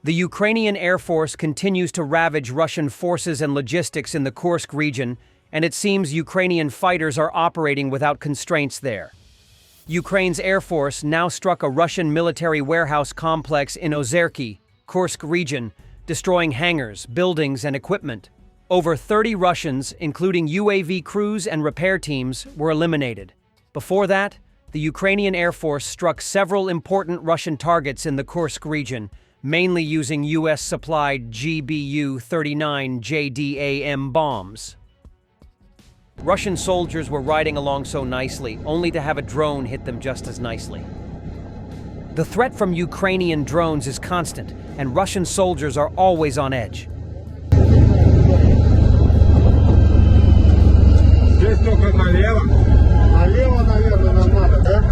The Ukrainian Air Force continues to ravage Russian forces and logistics in the Kursk region, and it seems Ukrainian fighters are operating without constraints there. Ukraine's Air Force now struck a Russian military warehouse complex in Ozerki, Kursk region, destroying hangars, buildings, and equipment. Over 30 Russians, including UAV crews and repair teams, were eliminated. Before that, the Ukrainian Air Force struck several important Russian targets in the Kursk region, mainly using US-supplied GBU-39 JDAM bombs. Russian soldiers were riding along so nicely, only to have a drone hit them just as nicely. The threat from Ukrainian drones is constant, and Russian soldiers are always on edge. Здесь только налево. Налево, наверное, нам надо, да?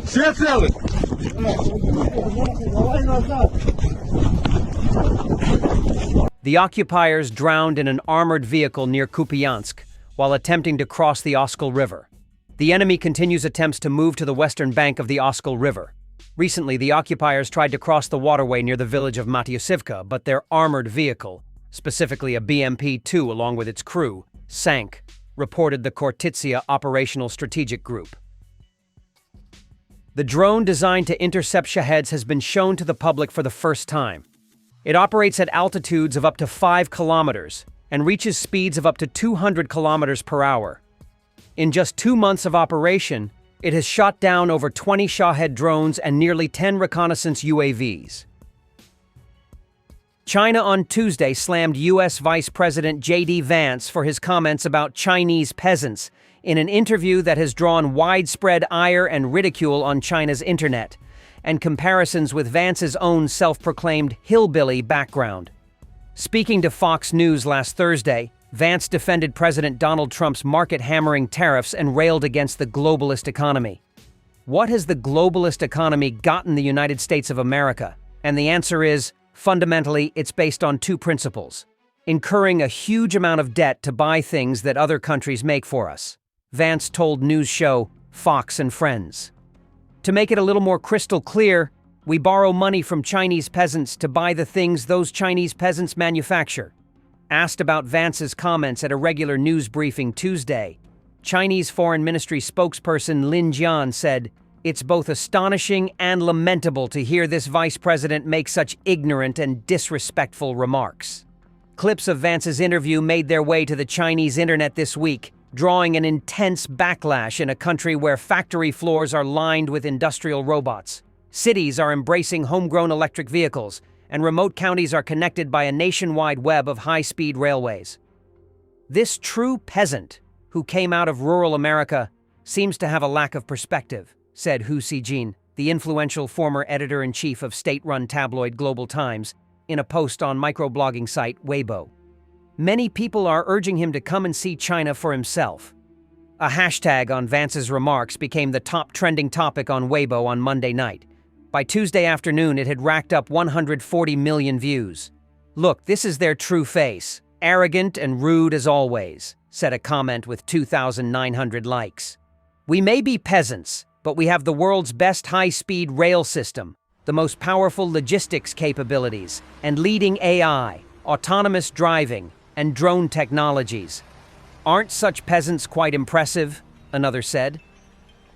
Все целы? Давай назад. The occupiers drowned in an armored vehicle near Kupiansk while attempting to cross the Oskol River. The enemy continues attempts to move to the western bank of the Oskol River. Recently, the occupiers tried to cross the waterway near the village of Matyusivka, but their armored vehicle, specifically a BMP-2 along with its crew, sank, reported the Khortytsia Operational Strategic Group. The drone designed to intercept Shaheds has been shown to the public for the first time. It operates at altitudes of up to 5 kilometers and reaches speeds of up to 200 kilometers per hour. In just 2 months of operation, it has shot down over 20 Shahed drones and nearly 10 reconnaissance UAVs. China on Tuesday slammed U.S. Vice President J.D. Vance for his comments about Chinese peasants in an interview that has drawn widespread ire and ridicule on China's internet, and comparisons with Vance's own self-proclaimed hillbilly background. Speaking to Fox News last Thursday, Vance defended President Donald Trump's market-hammering tariffs and railed against the globalist economy. What has the globalist economy gotten the United States of America? And the answer is, fundamentally, it's based on 2 principles: incurring a huge amount of debt to buy things that other countries make for us, Vance told news show Fox and Friends. To make it a little more crystal clear, we borrow money from Chinese peasants to buy the things those Chinese peasants manufacture. Asked about Vance's comments at a regular news briefing Tuesday, Chinese Foreign Ministry spokesperson Lin Jian said, "It's both astonishing and lamentable to hear this vice president make such ignorant and disrespectful remarks." Clips of Vance's interview made their way to the Chinese internet this week, drawing an intense backlash in a country where factory floors are lined with industrial robots. Cities are embracing homegrown electric vehicles, and remote counties are connected by a nationwide web of high-speed railways. This true peasant, who came out of rural America, seems to have a lack of perspective, said Hu Xijin, the influential former editor-in-chief of state-run tabloid Global Times, in a post on microblogging site Weibo. Many people are urging him to come and see China for himself. A hashtag on Vance's remarks became the top trending topic on Weibo on Monday night. By Tuesday afternoon, it had racked up 140 million views. "Look, this is their true face. Arrogant and rude as always," said a comment with 2,900 likes. "We may be peasants, but we have the world's best high-speed rail system, the most powerful logistics capabilities, and leading AI, autonomous driving, and drone technologies. Aren't such peasants quite impressive?" another said.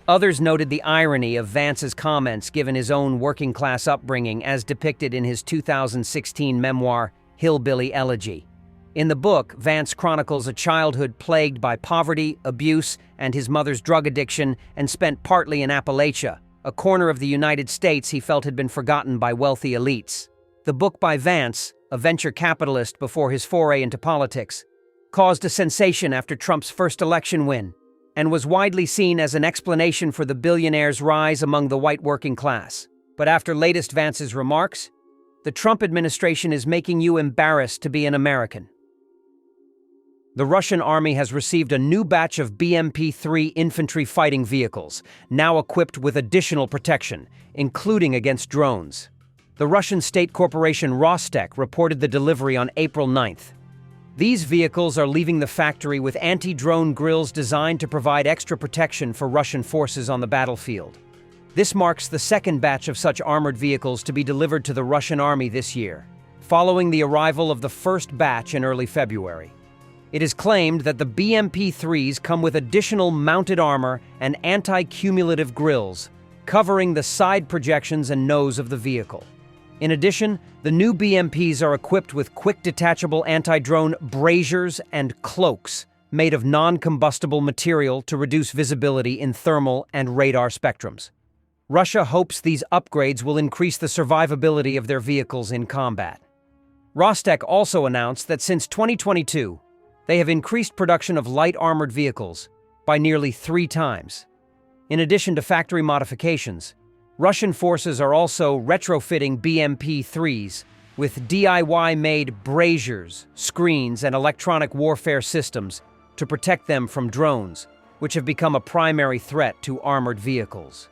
Others noted the irony of Vance's comments given his own working-class upbringing as depicted in his 2016 memoir, Hillbilly Elegy. In the book, Vance chronicles a childhood plagued by poverty, abuse, and his mother's drug addiction, and spent partly in Appalachia, a corner of the United States he felt had been forgotten by wealthy elites. The book by Vance, a venture capitalist before his foray into politics, caused a sensation after Trump's first election win, and was widely seen as an explanation for the billionaire's rise among the white working class. But after latest Vance's remarks, the Trump administration is making you embarrassed to be an American. The Russian army has received a new batch of BMP-3 infantry fighting vehicles, now equipped with additional protection, including against drones. The Russian state corporation Rostec reported the delivery on April 9th. These vehicles are leaving the factory with anti-drone grills designed to provide extra protection for Russian forces on the battlefield. This marks the second batch of such armored vehicles to be delivered to the Russian army this year, following the arrival of the first batch in early February. It is claimed that the BMP-3s come with additional mounted armor and anti-cumulative grills, covering the side projections and nose of the vehicle. In addition, the new BMPs are equipped with quick-detachable anti-drone braziers and cloaks made of non-combustible material to reduce visibility in thermal and radar spectrums. Russia hopes these upgrades will increase the survivability of their vehicles in combat. Rostec also announced that since 2022, they have increased production of light armored vehicles by nearly 3 times. In addition to factory modifications, Russian forces are also retrofitting BMP-3s with DIY-made braziers, screens, and electronic warfare systems to protect them from drones, which have become a primary threat to armored vehicles.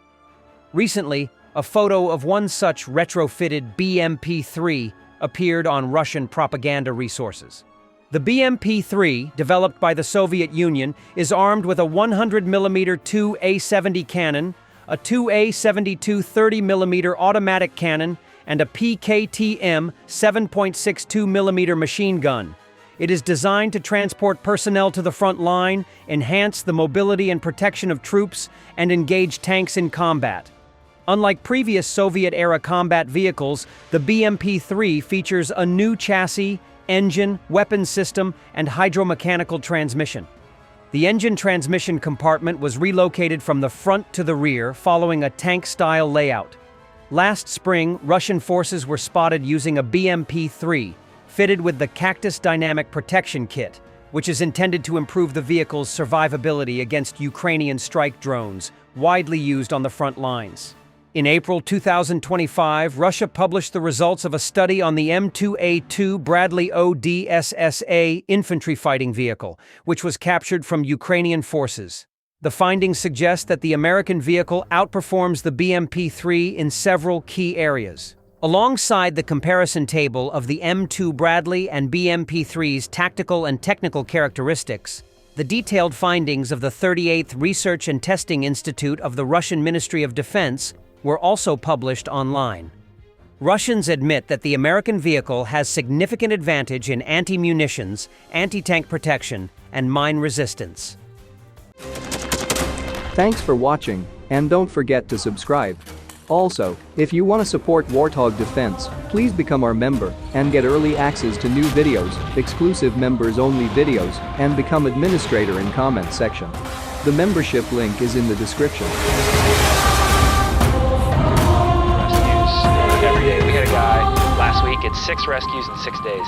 Recently, a photo of one such retrofitted BMP-3 appeared on Russian propaganda resources. The BMP-3, developed by the Soviet Union, is armed with a 100mm 2A70 cannon, a 2A72 30mm automatic cannon, and a PKTM 7.62mm machine gun. It is designed to transport personnel to the front line, enhance the mobility and protection of troops, and engage tanks in combat. Unlike previous Soviet-era combat vehicles, the BMP-3 features a new chassis, engine, weapons system, and hydromechanical transmission. The engine transmission compartment was relocated from the front to the rear following a tank-style layout. Last spring, Russian forces were spotted using a BMP-3, fitted with the Cactus Dynamic Protection Kit, which is intended to improve the vehicle's survivability against Ukrainian strike drones, widely used on the front lines. In April 2025, Russia published the results of a study on the M2A2 Bradley ODSSA infantry fighting vehicle, which was captured from Ukrainian forces. The findings suggest that the American vehicle outperforms the BMP-3 in several key areas. Alongside the comparison table of the M2 Bradley and BMP-3's tactical and technical characteristics, the detailed findings of the 38th Research and Testing Institute of the Russian Ministry of Defense were also published online. Russians admit that the American vehicle has significant advantage in anti-munitions, anti-tank protection, and mine resistance. Thanks for watching, and don't forget to subscribe. Also, if you want to support Warthog Defense, please become our member and get early access to new videos, exclusive members-only videos, and become administrator in comment section. The membership link is in the description. Every day. We had a guy last week at 6 rescues in 6 days.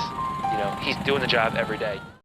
He's doing the job every day.